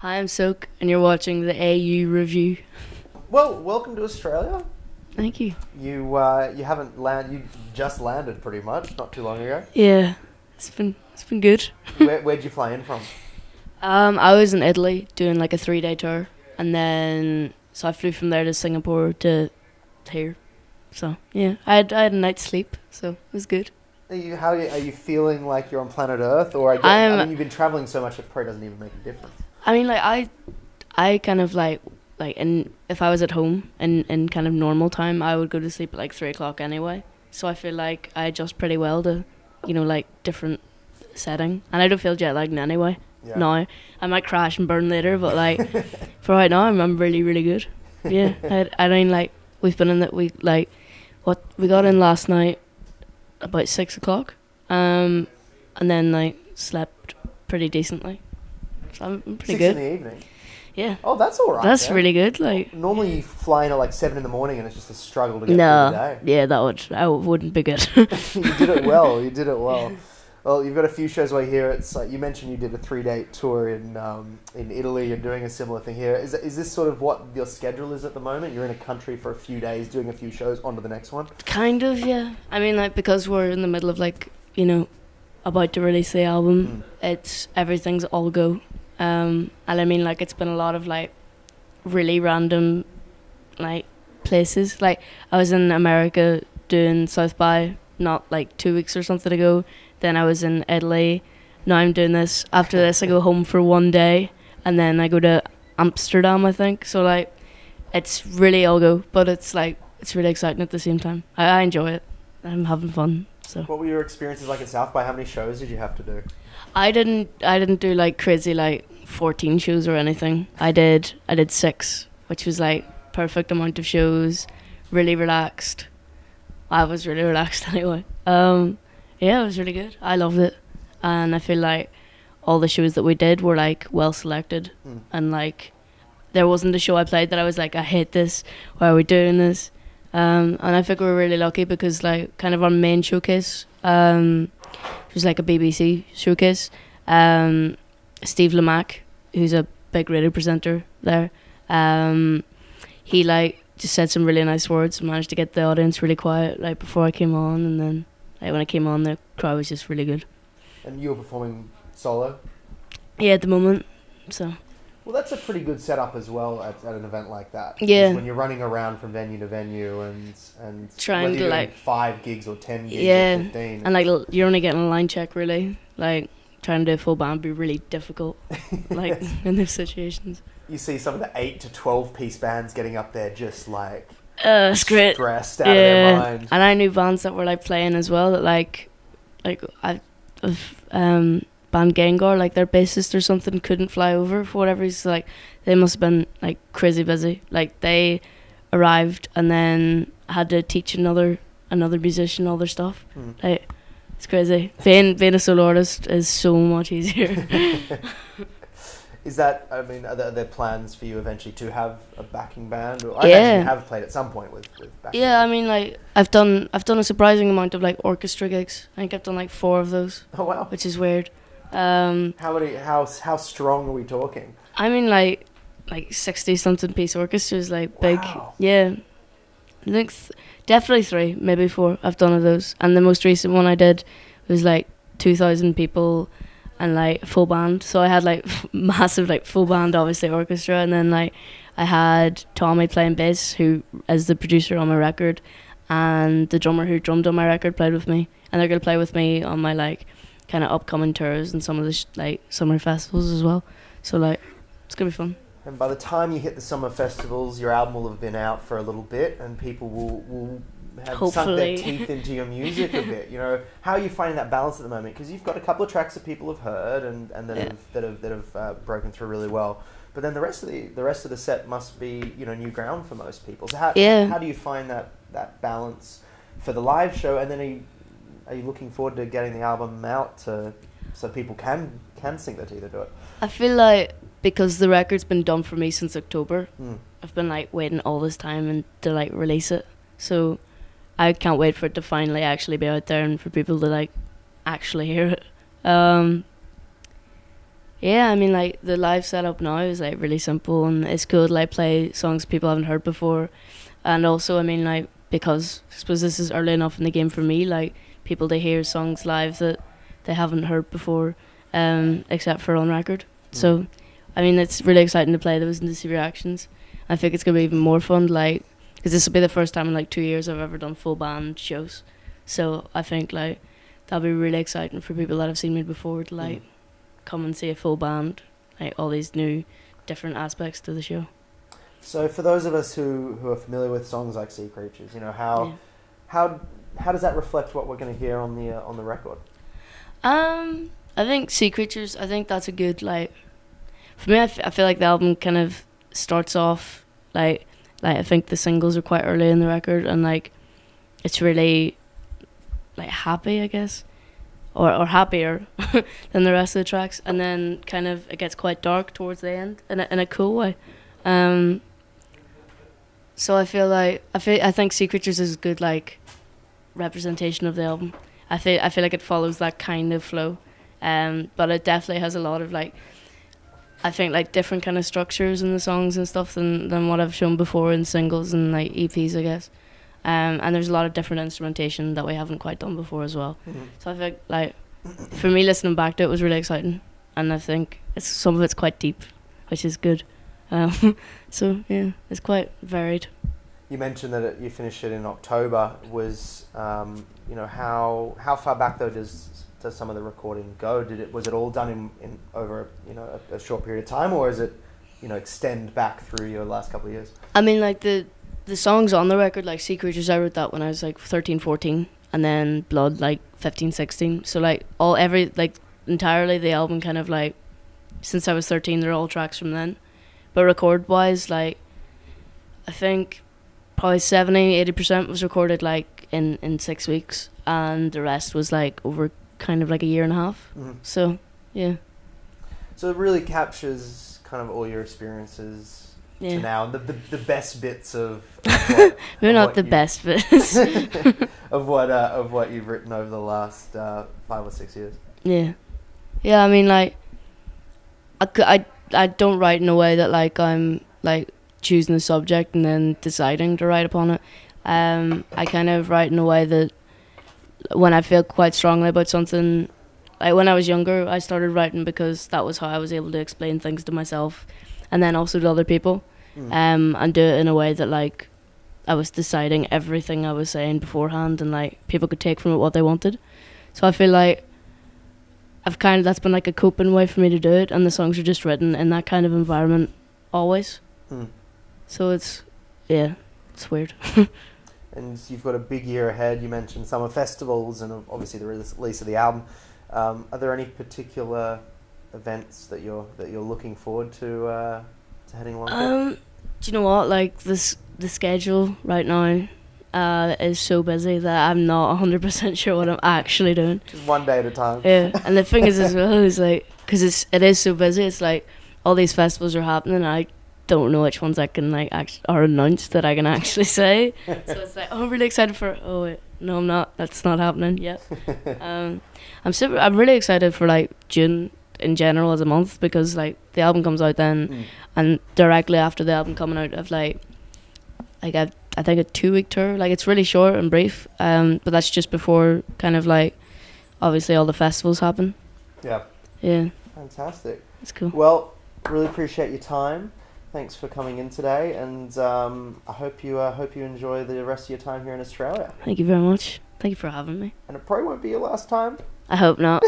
Hi, I'm Soak, and you're watching the AU review. Well, welcome to Australia. Thank you. You haven't you just landed pretty much not too long ago. Yeah, it's been good. Where'd you fly in from? I was in Italy doing like a 3-day tour, and then so I flew from there to Singapore to here. So yeah, I had a night's sleep, so it was good. Are you feeling like you're on planet Earth, or I mean you've been traveling so much it probably doesn't even make a difference. I mean, like I kind of like and if I was at home in kind of normal time, I would go to sleep at like 3 o'clock anyway. So I feel like I adjust pretty well to, like different setting, and I don't feel jet lagged anyway. Yeah. Now I might crash and burn later, but like for right now, I'm really really good. Yeah, I mean like we've been in that we got in last night about 6 o'clock, and then like slept pretty decently. So I'm pretty 6 good. in the evening. Yeah. Oh, that's all right. That's really good. Like normally you fly in at like 7 in the morning, and it's just a struggle to get through the day. Yeah, that wouldn't be good. You did it well. Well, you've got a few shows away here. It's like you mentioned you did a 3-day tour in Italy. You're doing a similar thing here. Is this sort of what your schedule is at the moment? You're in a country for a few days, doing a few shows, on to the next one? Kind of, yeah. I mean, like, because we're in the middle of, like, about to release the album, everything's all go. And I mean, like, it's been a lot of, like, really random, like, places. Like, I was in America doing South by not, like, 2 weeks or something ago. Then I was in Italy. Now I'm doing this. After this, I go home for 1 day, and then I go to Amsterdam, I think. So, like, it's really all go, but it's, like, it's really exciting at the same time. I enjoy it. I'm having fun. So. What were your experiences like at South by? How many shows did you have to do? I didn't do, like, crazy, like, 14 shows or anything. I did 6, which was, like, perfect amount of shows. Really relaxed. I was really relaxed anyway. Yeah, it was really good. I loved it. And I feel like all the shows that we did were, like, well selected. And, like, there wasn't a show I played that I was like, I hate this. Why are we doing this? And I think we were really lucky because, like, kind of our main showcase, it was like a BBC showcase. Steve Lamack, who's a big radio presenter there, he, like, just said some really nice words and managed to get the audience really quiet, like, before I came on, and then when I came on, the crowd was just really good. And you were performing solo? Yeah, at the moment. So. Well, that's a pretty good setup as well at an event like that. Yeah. When you're running around from venue to venue and trying to, like, 5 gigs or 10 gigs or 15. And, like, you're only getting a line check, really. Like, trying to do a full band would be really difficult, like, in those situations. You see some of the 8 to 12 piece bands getting up there just, like, it's great. Stressed out of their mind. And I knew bands that were, like, playing as well that, like band Gengar, like, their bassist or something couldn't fly over for whatever reason. Like, they must have been, like, crazy busy. Like, they arrived and then had to teach another musician all their stuff. Like, it's crazy. Being a solo artist is so much easier. Is that, I mean, are there plans for you eventually to have a backing band? Or I imagine you have played at some point with backing Yeah, band. I mean, like, I've done a surprising amount of, like, orchestra gigs. I think I've done, like, 4 of those. Oh, wow. Which is weird. How strong are we talking? I mean, like 60-something piece orchestras, like, big. Wow. Yeah. I think definitely 3, maybe 4 I've done of those. And the most recent one I did was, like, 2,000 people and, like, full band. So I had, like, massive, like, full band, obviously, orchestra. And then, like, I had Tommy playing bass, who is the producer on my record. And the drummer who drummed on my record played with me. And they're going to play with me on my, like, kind of upcoming tours and some of the, like, summer festivals as well. So, like, it's going to be fun. And by the time you hit the summer festivals, your album will have been out for a little bit, and people will have sunk their teeth into your music a bit. You know, how are you finding that balance at the moment? Because you've got a couple of tracks that people have heard and that have broken through really well. But then the rest of the set must be, new ground for most people. So how do you find that balance for the live show? And then are you looking forward to getting the album out so people can sink their teeth into it? I feel like, because the record's been done for me since October, I've been, like, waiting all this time and to, like, release it. So I can't wait for it to finally actually be out there and for people to, like, actually hear it. Yeah, I mean, like, the live setup now is, like, really simple, and it's cool to, like, play songs people haven't heard before. And also, I mean, like, because I suppose this is early enough in the game for me, like, people to hear songs live that they haven't heard before, except for on record. So, I mean, it's really exciting to play those and to see reactions. I think it's going to be even more fun, like, because this will be the first time in, like, 2 years I've ever done full band shows. So I think, like, that'll be really exciting for people that have seen me before to, like, come and see a full band, like, all these new different aspects to the show. So for those of us who are familiar with songs like Sea Creatures, you know, how does that reflect what we're going to hear on the record? I think Sea Creatures, I think that's a good, like, for me, I feel like the album kind of starts off, like I think the singles are quite early in the record, and, like, it's really, like, happy, I guess, or happier than the rest of the tracks, and then kind of it gets quite dark towards the end in a cool way. So I feel like I think Sea Creatures is a good, like, representation of the album. I feel like it follows that kind of flow, but it definitely has a lot of, like, I think, like, different kind of structures in the songs and stuff than what I've shown before in singles and, like, EPs, I guess. And there's a lot of different instrumentation that we haven't quite done before as well. So I think, like, for me, listening back to it was really exciting, and I think some of it's quite deep, which is good. So yeah, it's quite varied. You mentioned that you finished it in October. Was you know, how far back though does some of the recording go? Was it all done in over, you know, a short period of time, or is it, you know, extend back through your last couple of years? I mean, like, the songs on the record, like Sea Creatures, I wrote that when I was like 13, 14, and then Blood like 15, 16. So, like, entirely the album kind of, like, since I was 13, they're all tracks from then. But record wise, like, I think probably 70-80% was recorded, like, in 6 weeks, and the rest was, like, over kind of like a year and a half. So yeah, so it really captures kind of all your experiences to now, and the best bits of what, maybe not the best bits of what you've written over the last 5 or 6 years. Yeah, I mean, like, I don't write in a way that, like, I'm, like, choosing a subject and then deciding to write upon it. I kind of write in a way that when I feel quite strongly about something, like when I was younger, I started writing because that was how I was able to explain things to myself and then also to other people, and do it in a way that, like, I was deciding everything I was saying beforehand, and, like, people could take from it what they wanted. So I feel like that's been, like, a coping way for me to do it, and the songs are just written in that kind of environment always. So it's weird. And you've got a big year ahead. You mentioned summer festivals and obviously the release of the album. Are there any particular events that you're looking forward to heading along? Do you know what? Like, the schedule right now is so busy that I'm not 100% sure what I'm actually doing. Just one day at a time. Yeah, and the thing is as well is, like, because it is so busy. It's like all these festivals are happening, and I don't know which ones I can, like, are announced that I can actually say. So it's like, oh, I'm really excited for. Oh wait, no, I'm not. That's not happening yet. I'm really excited for, like, June in general as a month, because, like, the album comes out then, and directly after the album coming out, I've I think a 2-week tour. Like, it's really short and brief, but that's just before kind of, like, obviously all the festivals happen. Yeah. Fantastic. It's cool. Well, really appreciate your time. Thanks for coming in today, and I hope you enjoy the rest of your time here in Australia. Thank you very much. Thank you for having me. And it probably won't be your last time. I hope not.